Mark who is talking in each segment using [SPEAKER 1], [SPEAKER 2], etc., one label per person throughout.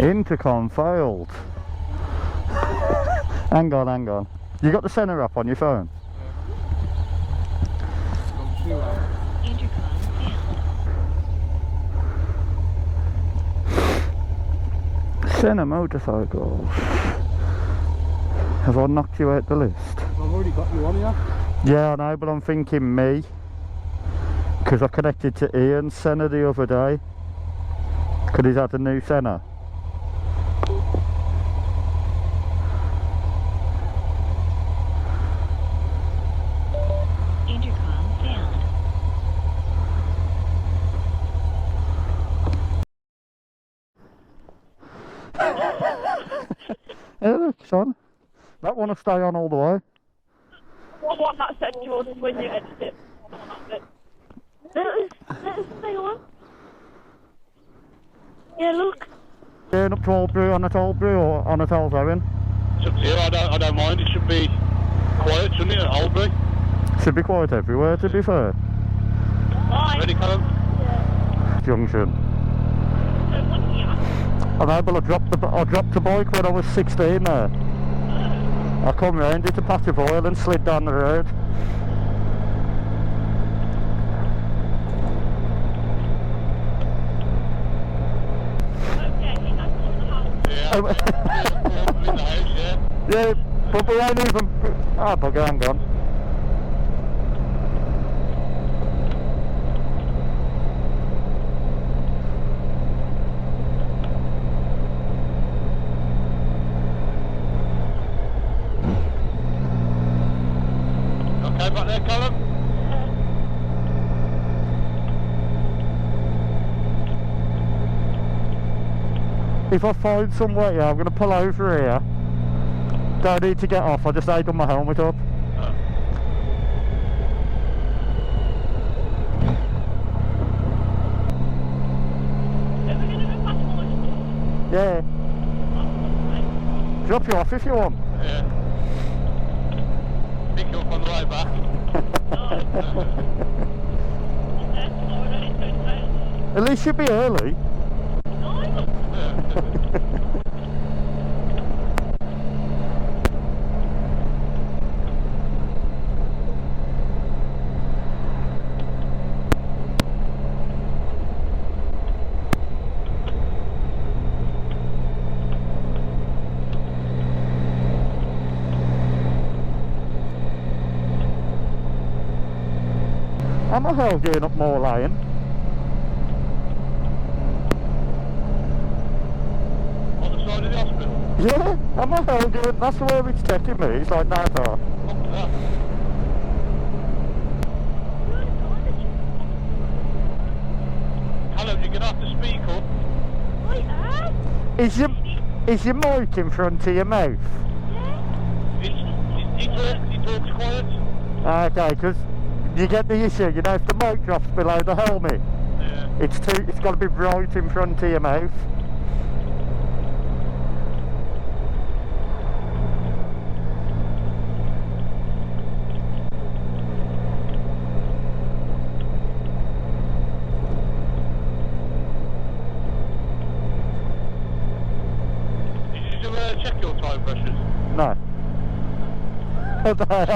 [SPEAKER 1] Intercom failed. Hang on, hang on. You got the centre up on your phone?
[SPEAKER 2] Intercom failed.
[SPEAKER 1] Centre motorcycles. Have I knocked you out the list?
[SPEAKER 3] I've already got you on here.
[SPEAKER 1] Yeah, I know, but I'm thinking me. Because I connected to Ian's centre the other day. Because he's had a new centre.
[SPEAKER 2] Intercom failed.
[SPEAKER 1] Hey, look, son. That one will stay on all the way.
[SPEAKER 4] What one that said Jordan when you edit it? Let us stay on. Yeah, look.
[SPEAKER 1] Going up to Oldbury on a Oldbury or on a Owen?
[SPEAKER 3] It's up to you, I don't mind. It should be quiet, shouldn't it, at Oldbury?
[SPEAKER 1] Should be quiet everywhere, to be fair.
[SPEAKER 4] Bye.
[SPEAKER 3] Ready, Callum?
[SPEAKER 4] Yeah.
[SPEAKER 1] Junction.
[SPEAKER 4] There's one here.
[SPEAKER 1] I know, but I dropped the bike when I was 16 there. I come round, hit a patch of oil and slid down the road.
[SPEAKER 4] Okay, that's in the house.
[SPEAKER 3] Yeah, we're in the house, yeah.
[SPEAKER 1] Yeah, but we ain't even... Ah, bugger, hang on.
[SPEAKER 3] Okay, back there, Callum?
[SPEAKER 1] If I find somewhere, yeah, I'm going to pull over here. Don't need to get off, I just ain't done my helmet up. Yeah. Drop you off if you want.
[SPEAKER 3] Yeah. Pick you up on the way back.
[SPEAKER 1] At least you'll be early. I'm a hell going up Moor Lane.
[SPEAKER 3] On the side of the hospital?
[SPEAKER 1] Yeah, I'm a hell going, that's where it's taking me, it's like that far.
[SPEAKER 3] Look at that. Callum, you're going to have to speak up.
[SPEAKER 1] Is your mic in front of your mouth?
[SPEAKER 3] He talks quiet.
[SPEAKER 1] Okay, because you get the issue, you know, if the mic drops below the helmet,
[SPEAKER 3] Yeah.
[SPEAKER 1] it's got to be right in front of your mouth.
[SPEAKER 3] Did you check your tyre pressures?
[SPEAKER 1] No. I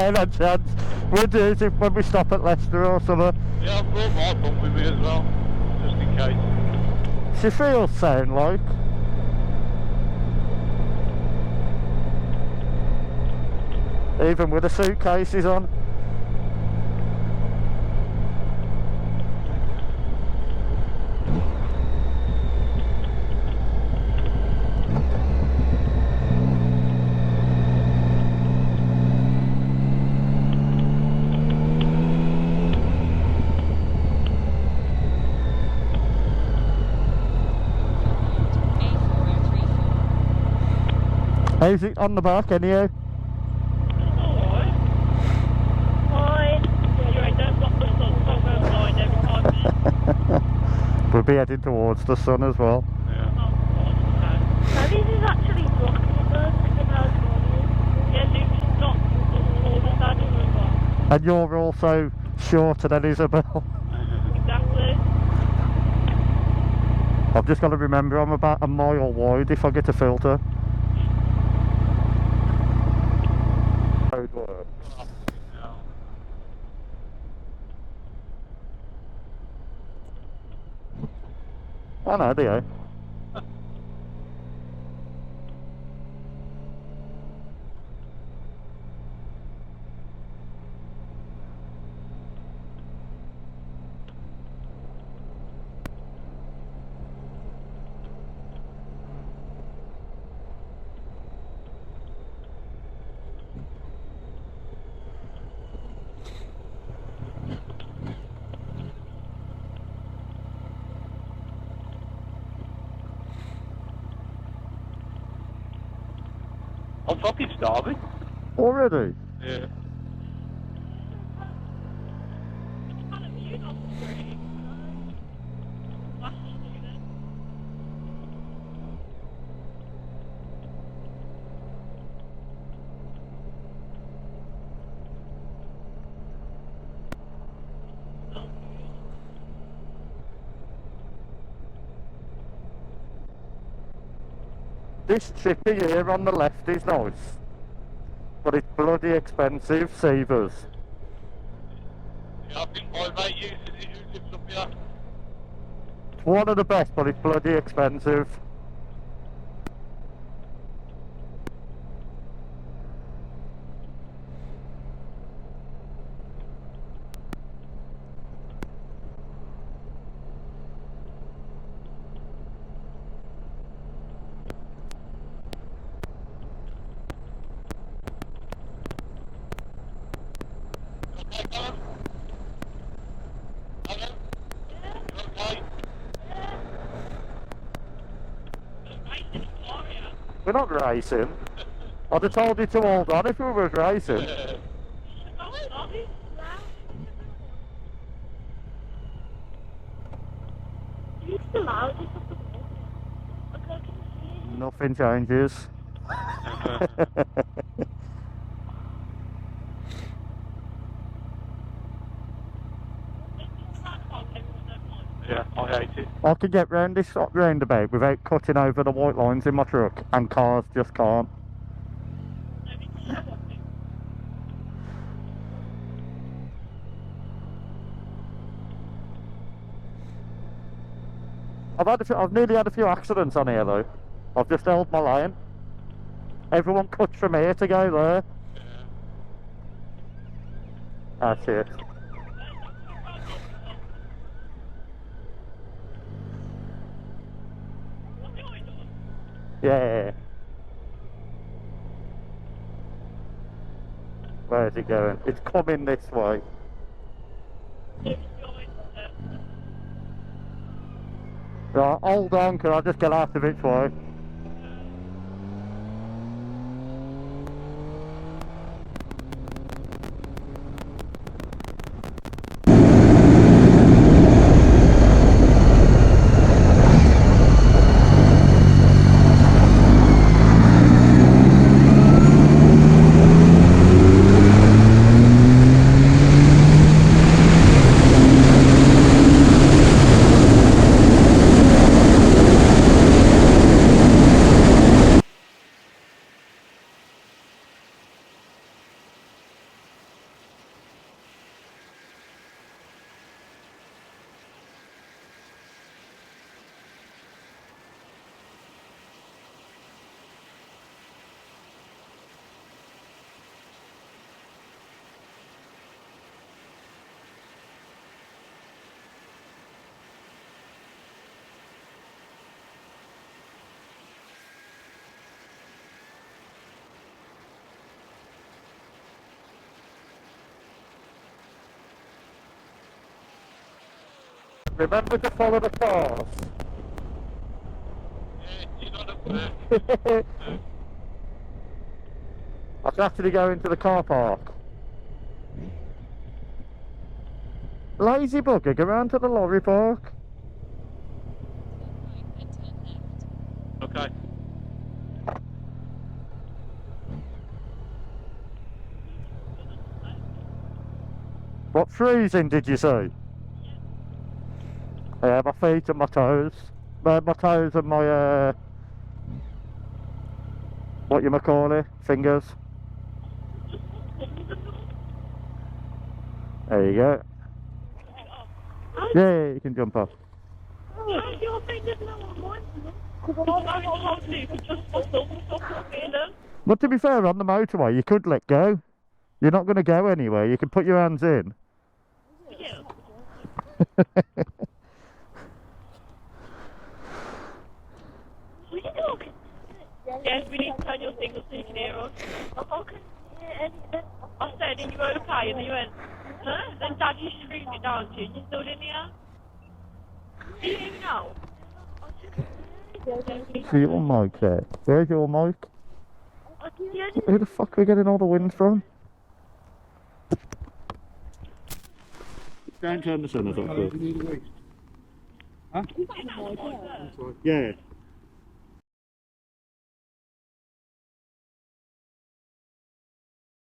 [SPEAKER 1] ain't had a chance. We'll do it when we stop at Leicester or something.
[SPEAKER 3] Yeah, I've brought my pump with me as well, just in case.
[SPEAKER 1] She feels sound like. Even with the suitcases on. How's it on the back anyhow?
[SPEAKER 4] Alright. Fine. Anyway, don't block the sun, so I'll go blind every 5 minutes.
[SPEAKER 1] We'll be heading towards the sun as well.
[SPEAKER 3] Yeah.
[SPEAKER 4] Oh, God, no. No, this is actually blocking the sun because of how small it is. Yeah, Luke's not as tall as Dad as well.
[SPEAKER 1] And you're also shorter than Isabel.
[SPEAKER 4] Exactly.
[SPEAKER 1] I've just got to remember I'm about a mile wide if I get a filter. Road works. I know, do you?
[SPEAKER 3] I'm fucking starving.
[SPEAKER 1] Already?
[SPEAKER 3] Yeah.
[SPEAKER 1] This chippy here on the left is nice, but it's bloody expensive, Seavers.
[SPEAKER 3] Yeah, I think my mate uses it, who lives up here.
[SPEAKER 1] It's one of the best, but it's bloody expensive.
[SPEAKER 3] Okay, Callum? Callum? You okay?
[SPEAKER 1] We're not racing. I'd have told you to hold on if we were racing. Nothing changes.
[SPEAKER 3] Yeah, I hate it.
[SPEAKER 1] I could get round this roundabout without cutting over the white lines in my truck, and cars just can't. I've nearly had a few accidents on here though. I've just held my line. Everyone cuts from here to go there. That's it. Yeah. Where's it going? It's coming this way. Right, hold on, can I just get out of its way? Remember to follow the cars.
[SPEAKER 3] Yeah, you're not up there.
[SPEAKER 1] I can actually go into the car park. Lazy bugger, go round to the lorry park.
[SPEAKER 3] Okay.
[SPEAKER 1] What freezing did you say? Yeah, my feet and my toes. my toes and my what you might call it, fingers. There you go. Yeah, you can jump off.
[SPEAKER 4] Your fingers now on mine. Because I'm not to just stop me then.
[SPEAKER 1] But to be fair, on the motorway, you could let go. You're not going to go anywhere. You can put your hands in.
[SPEAKER 4] Yeah. Yes, we need to turn your signal so you can hear us. Okay. I said, are you okay? And then you went, huh? Then Daddy screamed it down to you. You still didn't hear? Do you hear me now?
[SPEAKER 1] See your mic there. Where's your mic? Who the fuck are we getting all the wind from? Don't turn the sun off, please.
[SPEAKER 5] Huh?
[SPEAKER 1] Yeah.